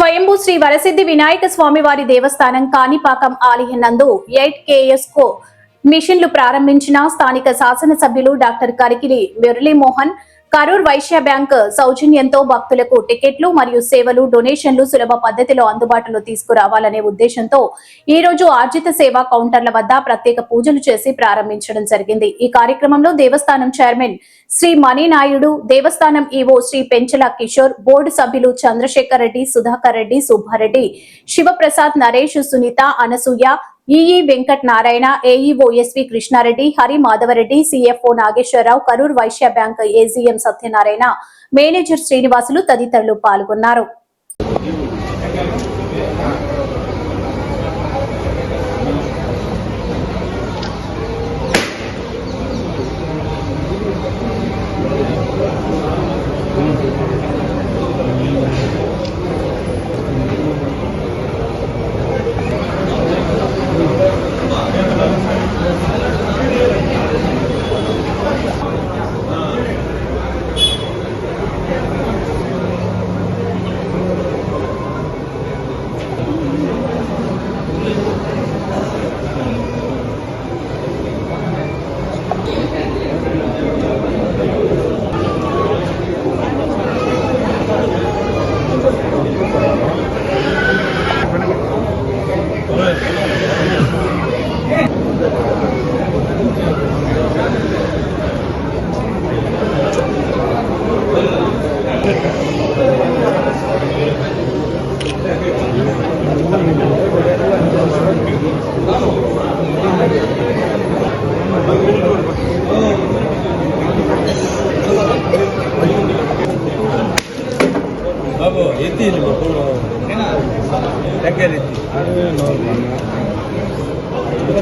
స్వయంభూ శ్రీ వరసిద్ధి వినాయక స్వామివారి దేవస్థానం కాణిపాకం ఆలయం నందు 8 KS మిషన్లు ప్రారంభించిన స్థానిక శాసనసభ్యులు డాక్టర్ కరికిలి మురళీమోహన్ కరూర్ వైశ్య బ్యాంక్ సౌజన్యంతో భక్తులకు టికెట్లు మరియు సేవలు డొనేషన్లు సులభ పద్ధతిలో అందుబాటులో తీసుకురావాలనే ఉద్దేశంతో ఈ రోజు ఆర్జిత సేవా కౌంటర్ల వద్ద ప్రత్యేక పూజలు చేసి ప్రారంభించడం జరిగింది। ఈ కార్యక్రమంలో దేవస్థానం చైర్మన్ శ్రీ మణినాయుడు, దేవస్థానం ఈవో శ్రీ పెంచల కిషోర్, బోర్డు సభ్యులు Chandrashekar Reddy, Sudhakar Reddy, Subba Reddy, Shivaprasad, Naresh, Sunitha, Anasuya, EE Venkat Narayana, AEO SV Krishna Reddy, Hari Madhava Reddy, CFO Nageswara Rao, Karur Vysya bank AGM Satyanarayana, manager Srinivasulu తదితరులు పాల్గొన్నారు। బాబు ఎత్తి లెక్కలు ఎత్తి